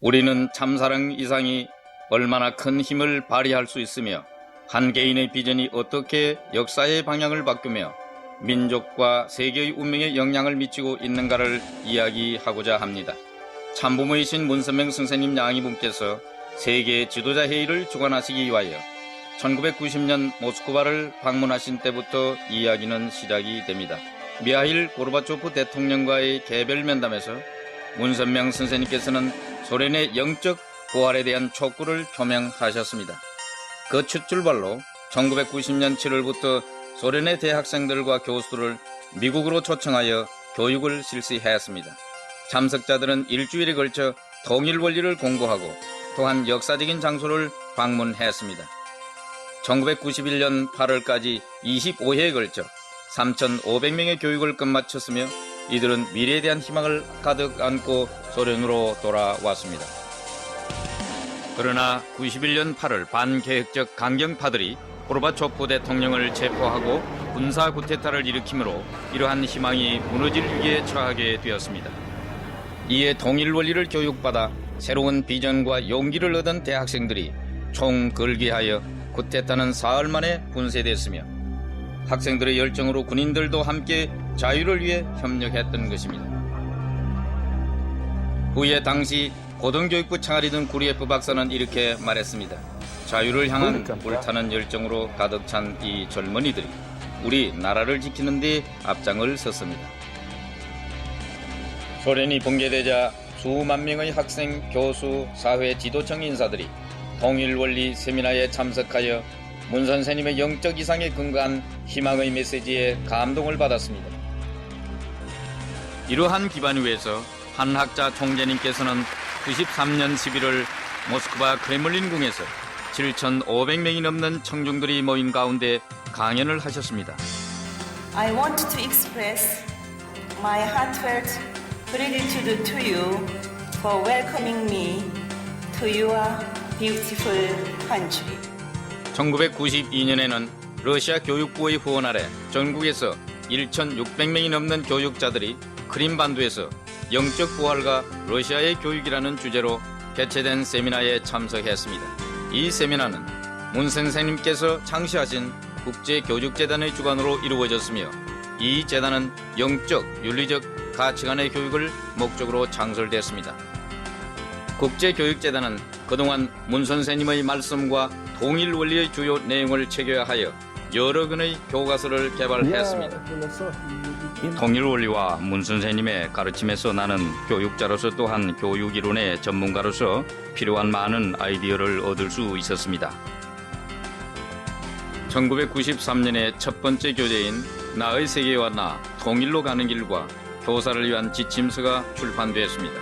우리는 참사랑 이상이 얼마나 큰 힘을 발휘할 수 있으며 한 개인의 비전이 어떻게 역사의 방향을 바꾸며 민족과 세계의 운명에 영향을 미치고 있는가를 이야기하고자 합니다. 참부모이신 문선명 선생님 양이분께서 세계 지도자 회의를 주관하시기 위하여 1990년 모스크바를 방문하신 때부터 이야기는 시작이 됩니다. 미하일 고르바초프 대통령과의 개별 면담에서 문선명 선생님께서는 소련의 영적 부활에 대한 촉구를 표명하셨습니다. 그 첫 출발로 1990년 7월부터 소련의 대학생들과 교수들을 미국으로 초청하여 교육을 실시했습니다. 참석자들은 일주일에 걸쳐 통일 원리를 공부하고 또한 역사적인 장소를 방문했습니다. 1991년 8월까지 25회에 걸쳐 3,500명의 교육을 끝마쳤으며 이들은 미래에 대한 희망을 가득 안고 소련으로 돌아왔습니다. 그러나 91년 8월 반계획적 강경파들이 고르바초프 대통령을 체포하고 군사 쿠데타를 일으키므로 이러한 희망이 무너질 위기에 처하게 되었습니다. 이에 통일 원리를 교육받아 새로운 비전과 용기를 얻은 대학생들이 총걸개하여 쿠데타는 사흘 만에 분쇄됐으며 학생들의 열정으로 군인들도 함께 자유를 위해 협력했던 것입니다. 후에 당시 고등교육부 창알이던 구리에프 박사는 이렇게 말했습니다. 자유를 향한 불타는 열정으로 가득 찬 이 젊은이들이 우리 나라를 지키는 데 앞장을 섰습니다. 소련이 붕괴되자 수만 명의 학생, 교수, 사회 지도층 인사들이 통일원리 세미나에 참석하여 문 선생님의 영적 이상에 근거한 희망의 메시지에 감동을 받았습니다. 이러한 기반 위에서 한 학자 총재님께서는 93년 11월 모스크바 크렘린궁에서 7,500명이 넘는 청중들이 모인 가운데 강연을 하셨습니다. I want to express my heartfelt gratitude to you for welcoming me to your beautiful country. 1992년에는 러시아 교육부의 후원 아래 전국에서 1,600명이 넘는 교육자들이 크림반도에서 영적 부활과 러시아의 교육이라는 주제로 개최된 세미나에 참석했습니다. 이 세미나는 문 선생님께서 창시하신 국제교육재단의 주관으로 이루어졌으며 이 재단은 영적, 윤리적 가치관의 교육을 목적으로 창설됐습니다. 국제교육재단은 그동안 문 선생님의 말씀과 통일 원리의 주요 내용을 체계화하여 여러 권의 교과서를 개발했습니다. 통일 원리와 문 선생님의 가르침에서 나는 교육자로서 또한 교육 이론의 전문가로서 필요한 많은 아이디어를 얻을 수 있었습니다. 1993년에 첫 번째 교재인 나의 세계와 나, 통일로 가는 길과 교사를 위한 지침서가 출판되었습니다.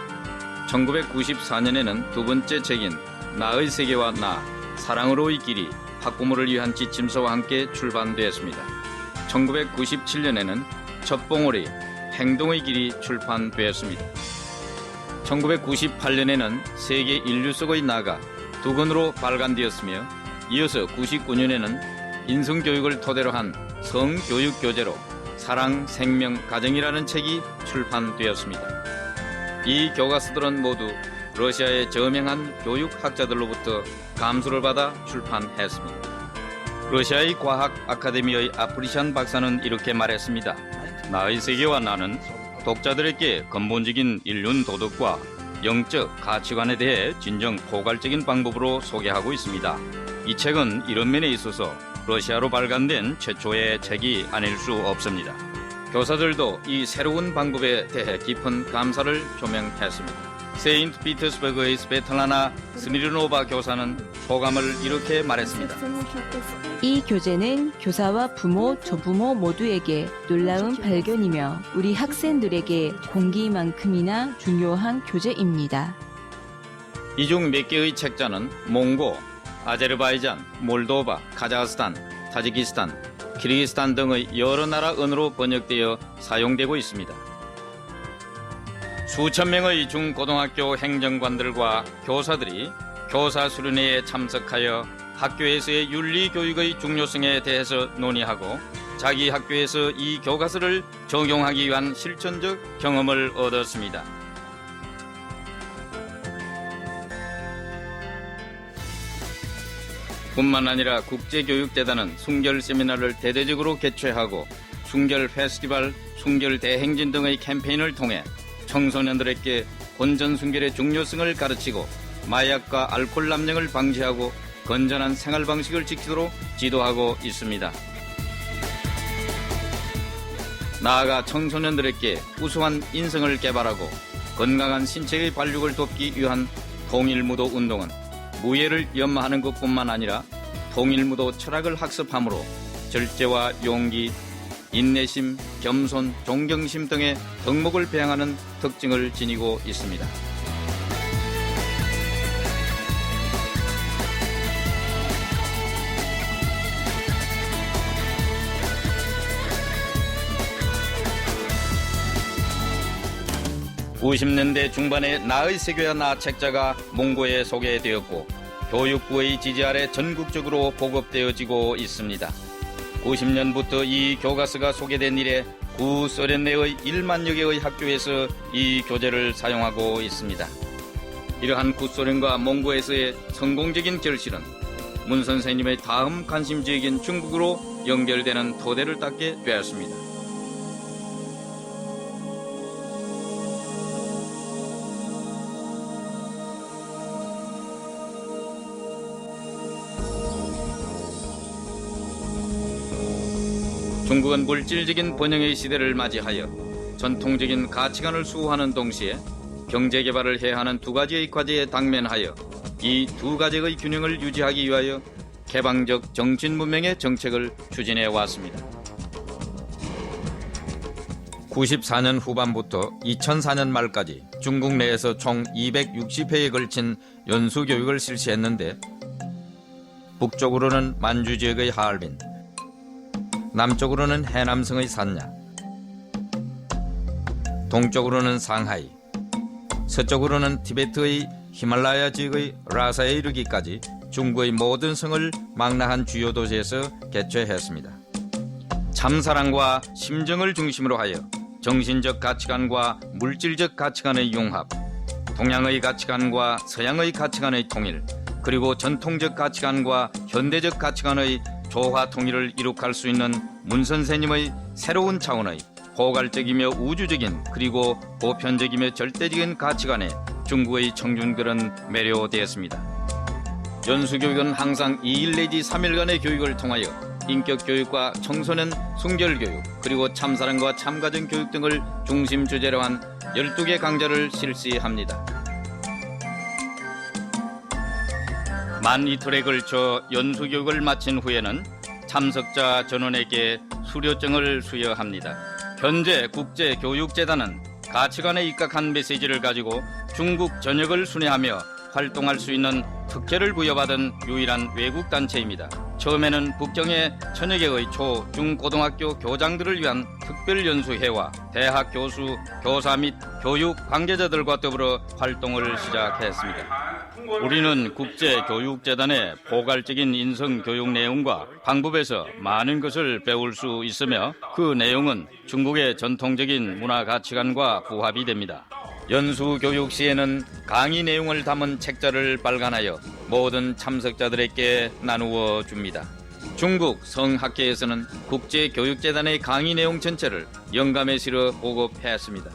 1994년에는 두 번째 책인 나의 세계와 나, 사랑으로의 길이, 학부모를 위한 지침서와 함께 출판되었습니다. 1997년에는 첫 봉오리, 행동의 길이 출판되었습니다. 1998년에는 세계 인류 속의 나가 두 권으로 발간되었으며 이어서 99년에는 인성교육을 토대로 한 성교육교재로 사랑, 생명, 가정이라는 책이 출판되었습니다. 이 교과서들은 모두 러시아의 저명한 교육학자들로부터 감수를 받아 출판했습니다. 러시아의 과학 아카데미의 아프리샨 박사는 이렇게 말했습니다. 나의 세계와 나는 독자들에게 근본적인 인륜 도덕과 영적 가치관에 대해 진정 포괄적인 방법으로 소개하고 있습니다. 이 책은 이런 면에 있어서 러시아로 발간된 최초의 책이 아닐 수 없습니다. 교사들도 이 새로운 방법에 대해 깊은 감사를 표명했습니다. 세인트 피터스버그의 스베틀라나 스미르노바 교사는 소감을 이렇게 말했습니다. 이 교재는 교사와 부모, 조부모 모두에게 놀라운 발견이며 우리 학생들에게 공기만큼이나 중요한 교재입니다. 이 중 몇 개의 책자는 몽고, 아제르바이잔, 몰도바, 카자흐스탄, 타지키스탄, 키르기스탄 등의 여러 나라 언어로 번역되어 사용되고 있습니다. 수천 명의 중고등학교 행정관들과 교사들이 교사 수련회에 참석하여 학교에서의 윤리교육의 중요성에 대해서 논의하고 자기 학교에서 이 교과서를 적용하기 위한 실천적 경험을 얻었습니다. 뿐만 아니라 국제교육재단은 순결 세미나를 대대적으로 개최하고 순결 페스티벌, 순결 대행진 등의 캠페인을 통해 청소년들에게 혼전 순결의 중요성을 가르치고 마약과 알코올 남용을 방지하고 건전한 생활 방식을 지키도록 지도하고 있습니다. 나아가 청소년들에게 우수한 인성을 개발하고 건강한 신체의 발육을 돕기 위한 통일무도 운동은 무예를 연마하는 것뿐만 아니라 통일무도 철학을 학습함으로 절제와 용기, 인내심, 겸손, 존경심 등의 덕목을 배양하는 특징을 지니고 있습니다. (90년대) 중반에 나의 세계와 나 책자가 몽고에 소개되었고 교육부의 지지 아래 전국적으로 보급되어지고 있습니다. 90년부터 이 교과서가 소개된 이래 구소련 내의 1만여 개의 학교에서 이 교재를 사용하고 있습니다. 이러한 구소련과 몽고에서의 성공적인 결실은 문 선생님의 다음 관심지역인 중국으로 연결되는 토대를 닦게 되었습니다. 중국은 물질적인 번영의 시대를 맞이하여 전통적인 가치관을 수호하는 동시에 경제개발을 해야 하는 두 가지의 과제에 당면하여 이 두 가지의 균형을 유지하기 위하여 개방적 정신문명의 정책을 추진해 왔습니다. 94년 후반부터 2004년 말까지 중국 내에서 총 260회에 걸친 연수교육을 실시했는데 북쪽으로는 만주 지역의 하얼빈, 남쪽으로는 해남성의 산야, 동쪽으로는 상하이, 서쪽으로는 티베트의 히말라야 지역의 라사에 이르기까지 중국의 모든 성을 망라한 주요 도시에서 개최했습니다. 참사랑과 심정을 중심으로 하여 정신적 가치관과 물질적 가치관의 융합, 동양의 가치관과 서양의 가치관의 통일, 그리고 전통적 가치관과 현대적 가치관의 조화 통일을 이룩할 수 있는 문 선생님의 새로운 차원의 포괄적이며 우주적인 그리고 보편적이며 절대적인 가치관에 중국의 청중들은 매료되었습니다. 연수교육은 항상 2일 내지 3일간의 교육을 통하여 인격교육과 청소년 순결교육 그리고 참사랑과 참가정 교육 등을 중심 주제로 한 12개 강좌를 실시합니다. 만 이틀에 걸쳐 연수교육을 마친 후에는 참석자 전원에게 수료증을 수여합니다. 현재 국제교육재단은 가치관에 입각한 메시지를 가지고 중국 전역을 순회하며 활동할 수 있는 특혜를 부여받은 유일한 외국 단체입니다. 처음에는 북경의 천여 개의 초, 중, 고등학교 교장들을 위한 특별 연수회와 대학 교수, 교사 및 교육 관계자들과 더불어 활동을 시작했습니다. 우리는 국제교육재단의 포괄적인 인성교육 내용과 방법에서 많은 것을 배울 수 있으며 그 내용은 중국의 전통적인 문화 가치관과 부합이 됩니다. 연수교육 시에는 강의 내용을 담은 책자를 발간하여 모든 참석자들에게 나누어 줍니다. 중국 성학회에서는 국제교육재단의 강의 내용 전체를 영감에 실어 보급했습니다.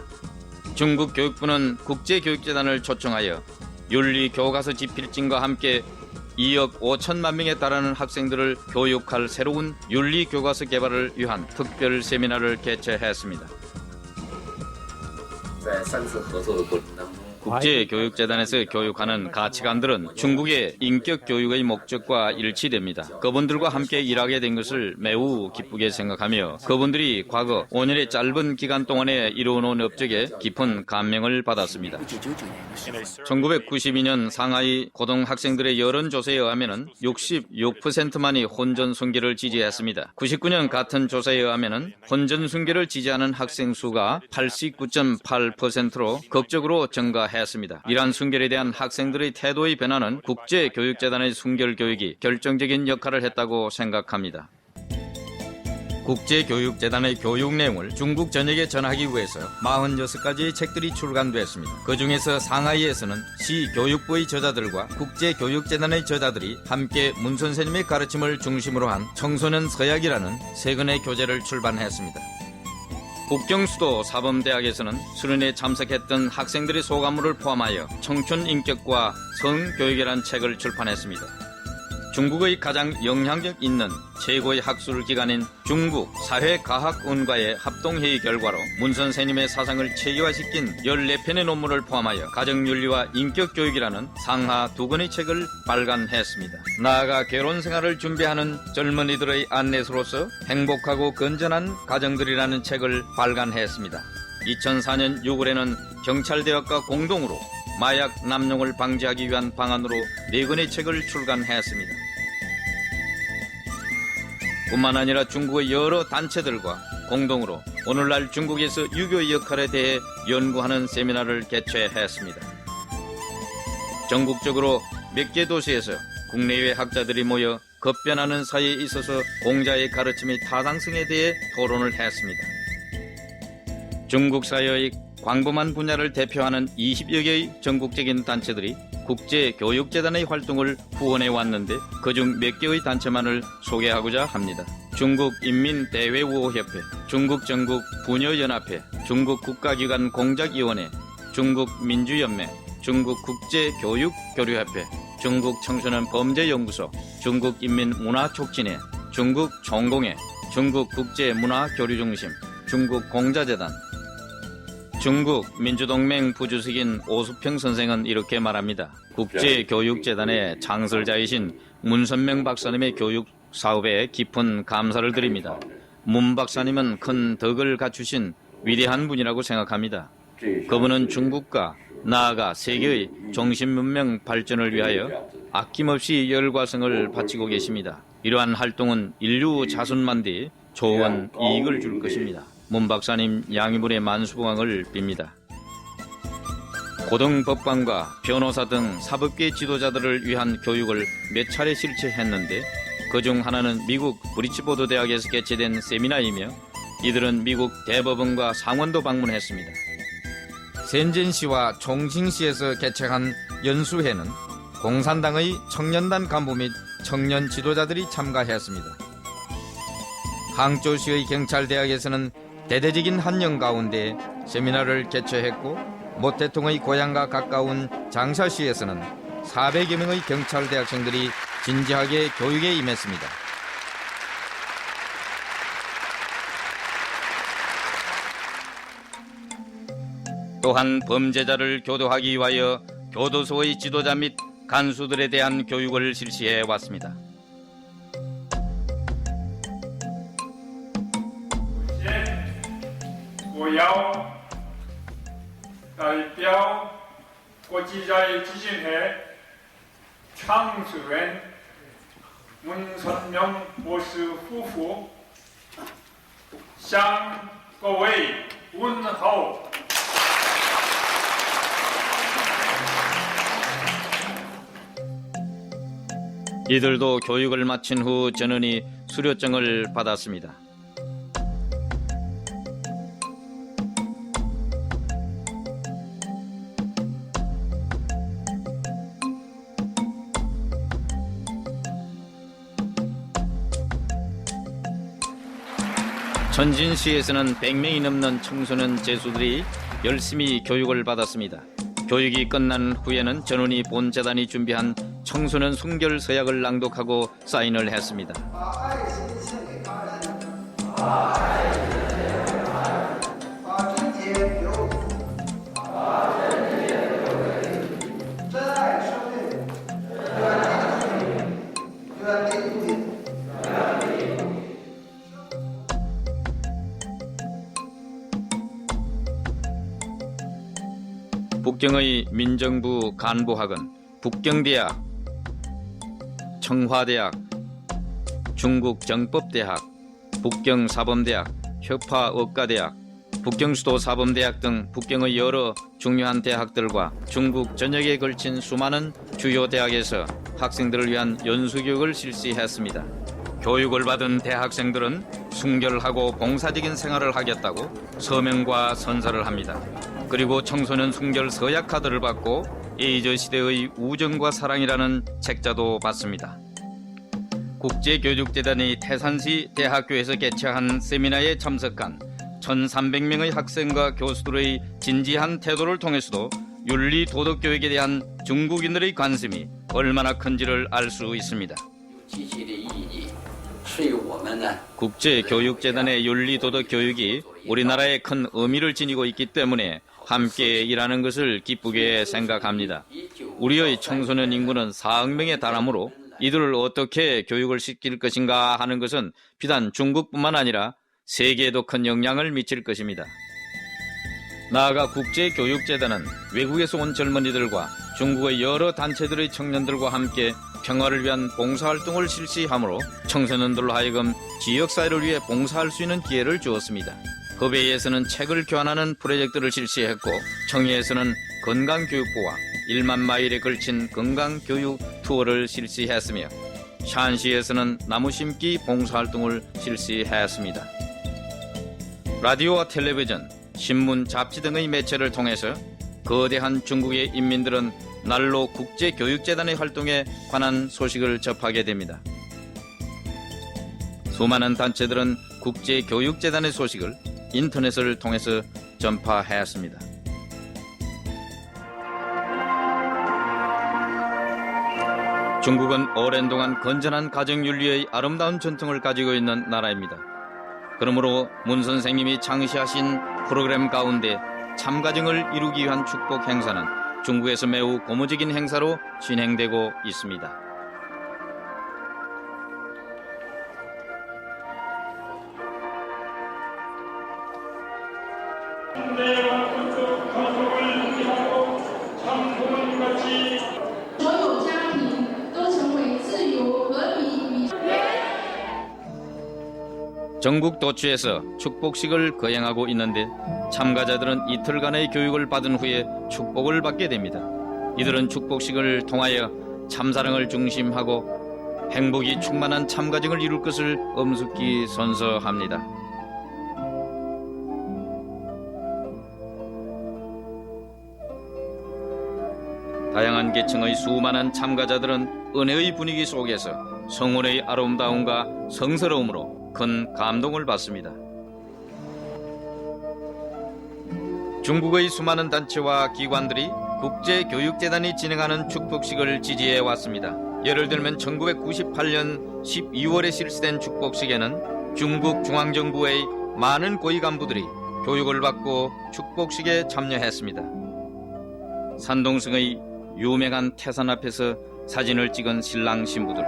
중국 교육부는 국제교육재단을 초청하여 윤리 교과서 집필진과 함께 2억 5천만 명에 달하는 학생들을 교육할 새로운 윤리 교과서 개발을 위한 특별 세미나를 개최했습니다. 국제교육재단에서 교육하는 가치관들은 중국의 인격 교육의 목적과 일치됩니다. 그분들과 함께 일하게 된 것을 매우 기쁘게 생각하며 그분들이 과거 5년의 짧은 기간 동안에 이루어놓은 업적에 깊은 감명을 받았습니다. 1992년 상하이 고등학생들의 여론조사에 의하면 66%만이 혼전순결을 지지했습니다. 99년 같은 조사에 의하면 혼전순결을 지지하는 학생 수가 89.8%로 극적으로 증가했습니다. 이러한 순결에 대한 학생들의 태도의 변화는 국제교육재단의 순결교육이 결정적인 역할을 했다고 생각합니다. 국제교육재단의 교육 내용을 중국 전역에 전하기 위해서 46가지의 책들이 출간됐습니다. 그 중에서 상하이에서는 시 교육부의 저자들과 국제교육재단의 저자들이 함께 문 선생님의 가르침을 중심으로 한 청소년 서약이라는 세 권의 교재를 출版했습니다. 북경수도 사범대학에서는 수련회에 참석했던 학생들의 소감물을 포함하여 청춘 인격과 성교육이라는 책을 출판했습니다. 중국의 가장 영향력 있는 최고의 학술 기관인 중국 사회과학원과의 합동회의 결과로 문 선생님의 사상을 체계화시킨 14편의 논문을 포함하여 가정윤리와 인격교육이라는 상하 2권의 책을 발간했습니다. 나아가 결혼생활을 준비하는 젊은이들의 안내서로서 행복하고 건전한 가정들이라는 책을 발간했습니다. 2004년 6월에는 경찰대학과 공동으로 마약 남용을 방지하기 위한 방안으로 4권의 책을 출간했습니다. 뿐만 아니라 중국의 여러 단체들과 공동으로 오늘날 중국에서 유교의 역할에 대해 연구하는 세미나를 개최했습니다. 전국적으로 몇 개 도시에서 국내외 학자들이 모여 급변하는 사회에 있어서 공자의 가르침의 타당성에 대해 토론을 했습니다. 중국 사회의 광범한 분야를 대표하는 20여 개의 전국적인 단체들이 국제교육재단의 활동을 후원해 왔는데 그중 몇 개의 단체만을 소개하고자 합니다. 중국인민대외우호협회, 중국전국부녀연합회, 중국국가기관 공작위원회, 중국민주연맹, 중국국제교육교류협회, 중국청소년 범죄연구소, 중국인민문화촉진회, 중국총공회, 중국국제문화교류중심, 중국공자재단, 중국 민주동맹 부주석인 오수평 선생은 이렇게 말합니다. 국제교육재단의 창설자이신 문선명 박사님의 교육 사업에 깊은 감사를 드립니다. 문 박사님은 큰 덕을 갖추신 위대한 분이라고 생각합니다. 그분은 중국과 나아가 세계의 종신문명 발전을 위하여 아낌없이 열과성을 바치고 계십니다. 이러한 활동은 인류 자손만대 좋은 이익을 줄 것입니다. 문 박사님 양이물의 만수부강을 빕니다. 고등법관과 변호사 등 사법계 지도자들을 위한 교육을 몇 차례 실시했는데 그중 하나는 미국 브리치보드 대학에서 개최된 세미나이며 이들은 미국 대법원과 상원도 방문했습니다. 센젠시와 총싱시에서 개최한 연수회는 공산당의 청년단 간부 및 청년 지도자들이 참가했습니다. 항저우시의 경찰대학에서는 대대적인 한영 가운데 세미나를 개최했고 모 대통령의 고향과 가까운 장샤시에서는 400여 명의 경찰대 학생들이 진지하게 교육에 임했습니다. 또한 범죄자를 교도하기 위하여 교도소의 지도자 및 간수들에 대한 교육을 실시해 왔습니다. 我要代表国际자유基金会创始人文선명博士夫妇向各位问候。 이들도 교육을 마친 후 전원이 수료증을 받았습니다. 천진시에서는 100명이 넘는 청소년 재수들이 열심히 교육을 받았습니다. 교육이 끝난 후에는 전원이 본재단이 준비한 청소년 순결 서약을 낭독하고 사인을 했습니다. 북경의 민정부 간부학원, 북경대학, 청화대학, 중국정법대학, 북경사범대학, 협화업가대학, 북경수도 사범대학 등 북경의 여러 중요한 대학들과 중국 전역에 걸친 수많은 주요 대학에서 학생들을 위한 연수교육을 실시했습니다. 교육을 받은 대학생들은 순결하고 봉사적인 생활을 하겠다고 서명과 선서를 합니다. 그리고 청소년 순결 서약 카드를 받고 에이저 시대의 우정과 사랑이라는 책자도 받습니다. 국제교육재단이 태산시 대학교에서 개최한 세미나에 참석한 1,300명의 학생과 교수들의 진지한 태도를 통해서도 윤리 도덕 교육에 대한 중국인들의 관심이 얼마나 큰지를 알 수 있습니다. 국제교육재단의 윤리 도덕 교육이 우리나라에 큰 의미를 지니고 있기 때문에 함께 일하는 것을 기쁘게 생각합니다. 우리의 청소년 인구는 4억 명에 달하므로 이들을 어떻게 교육을 시킬 것인가 하는 것은 비단 중국뿐만 아니라 세계에도 큰 영향을 미칠 것입니다. 나아가 국제교육재단은 외국에서 온 젊은이들과 중국의 여러 단체들의 청년들과 함께 평화를 위한 봉사활동을 실시하므로 청소년들로 하여금 지역사회를 위해 봉사할 수 있는 기회를 주었습니다. 허베이에서는 책을 교환하는 프로젝트를 실시했고 청해에서는 건강교육부와 1만 마일에 걸친 건강교육 투어를 실시했으며 샨시에서는 나무 심기 봉사활동을 실시했습니다. 라디오와 텔레비전, 신문, 잡지 등의 매체를 통해서 거대한 중국의 인민들은 날로 국제교육재단의 활동에 관한 소식을 접하게 됩니다. 수많은 단체들은 국제교육재단의 소식을 인터넷을 통해서 전파했습니다. 중국은 오랜 동안 건전한 가정윤리의 아름다운 전통을 가지고 있는 나라입니다. 그러므로 문 선생님이 창시하신 프로그램 가운데 참가정을 이루기 위한 축복 행사는 중국에서 매우 고무적인 행사로 진행되고 있습니다. 전국 도처에서 축복식을 거행하고 있는데 참가자들은 이틀간의 교육을 받은 후에 축복을 받게 됩니다. 이들은 축복식을 통하여 참사랑을 중심하고 행복이 충만한 참가정을 이룰 것을 엄숙히 선서합니다. 다양한 계층의 수많은 참가자들은 은혜의 분위기 속에서 성원의 아름다움과 성스러움으로 큰 감동을 받습니다. 중국의 수많은 단체와 기관들이 국제교육재단이 진행하는 축복식을 지지해 왔습니다. 예를 들면 1998년 12월에 실시된 축복식에는 중국 중앙정부의 많은 고위 간부들이 교육을 받고 축복식에 참여했습니다. 산동성의 유명한 태산 앞에서 사진을 찍은 신랑 신부들.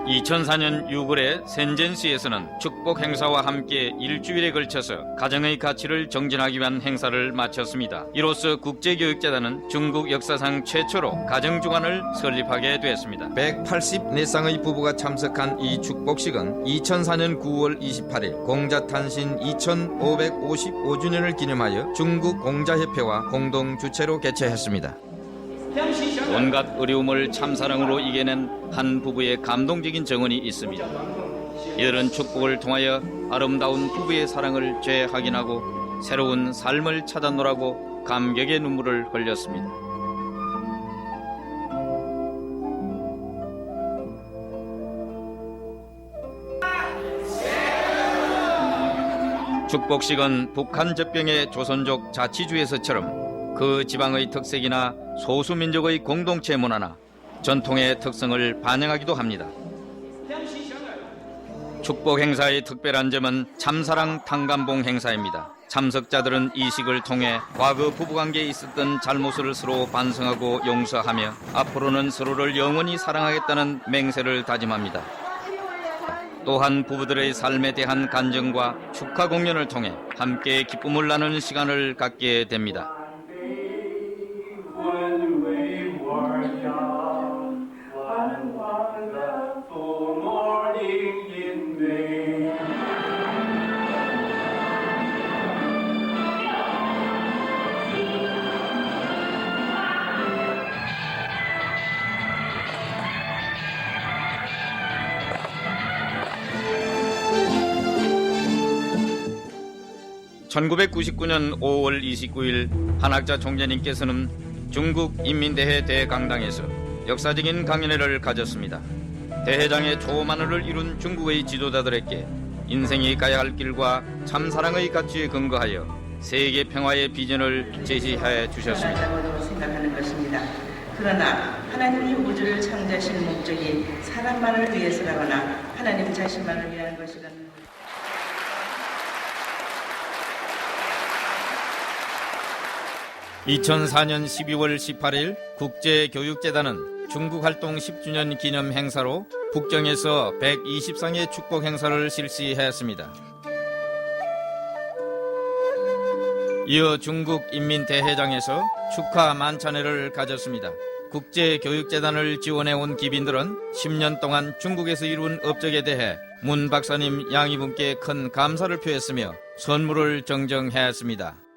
2004년 6월에 센젠시에서는 축복 행사와 함께 일주일에 걸쳐서 가정의 가치를 정진하기 위한 행사를 마쳤습니다. 이로써 국제교육재단은 중국 역사상 최초로 가정주간을 설립하게 되었습니다. 184쌍의 부부가 참석한 이 축복식은 2004년 9월 28일 공자탄신 2555주년을 기념하여 중국 공자협회와 공동 주최로 개최했습니다. 온갖 어려움을 참사랑으로 이겨낸 한 부부의 감동적인 정언이 있습니다. 이들은 축복을 통하여 아름다운 부부의 사랑을 재확인하고 새로운 삶을 찾아노라고 감격의 눈물을 흘렸습니다. 축복식은 북한 접경의 조선족 자치주에서처럼 그 지방의 특색이나 소수민족의 공동체 문화나 전통의 특성을 반영하기도 합니다. 축복 행사의 특별한 점은 참사랑 탕감봉 행사입니다. 참석자들은 이 식을 통해 과거 부부관계에 있었던 잘못을 서로 반성하고 용서하며 앞으로는 서로를 영원히 사랑하겠다는 맹세를 다짐합니다. 또한 부부들의 삶에 대한 간증과 축하 공연을 통해 함께 기쁨을 나누는 시간을 갖게 됩니다. 1999년 5월 29일 한학자 총재님께서는 중국 인민대회 대강당에서 역사적인 강연회를 가졌습니다. 대회장의 초만호를 이룬 중국의 지도자들에게 인생이 가야 할 길과 참사랑의 가치에 근거하여 세계 평화의 비전을 제시해 주셨습니다. 라고도 생각하는 것입니다. 그러나 하나님이 우주를 창조하신 목적이 사람만을 위해서라거나 하나님 자신만을 위한 것이라는 2004년 12월 18일 국제교육재단은 중국 활동 10주년 기념 행사로 북경에서 120상의 축복 행사를 실시했습니다. 이어 중국 인민대회장에서 축하 만찬회를 가졌습니다. 국제교육재단을 지원해온 기빈들은 10년 동안 중국에서 이룬 업적에 대해 문 박사님 양이분께 큰 감사를 표했으며 선물을 정정했습니다.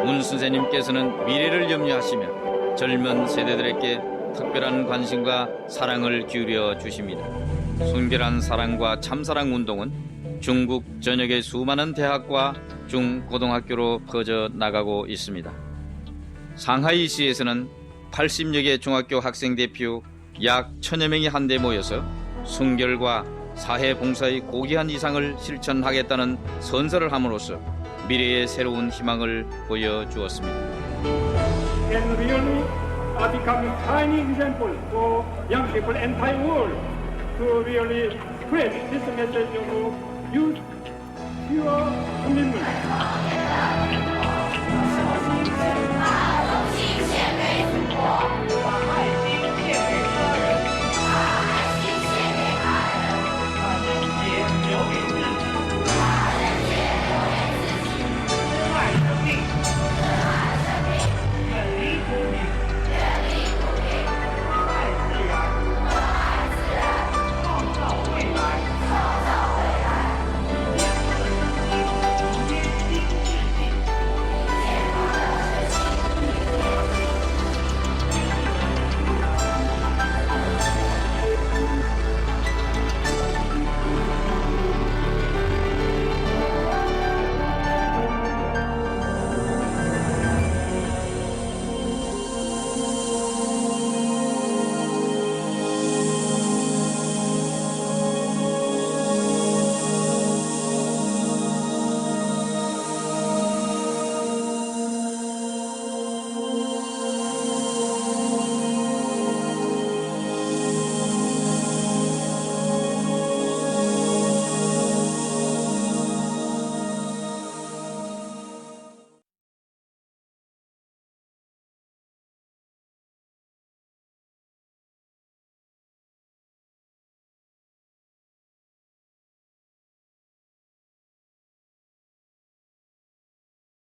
문 선생님께서는 미래를 염려하시며 젊은 세대들에게 특별한 관심과 사랑을 기울여 주십니다. 순결한 사랑과 참사랑 운동은 중국 전역의 수많은 대학과 중고등학교로 퍼져 나가고 있습니다. 상하이시에서는 80여 개 중학교 학생 대표 약 1000여 명이 한데 모여서 순결과 사회봉사의 고귀한 이상을 실천하겠다는 선서를 함으로써 미래의 새로운 희망을 보여주었습니다. And really are becoming tiny example for young people entire world to really spread this message of youth, pure commitment.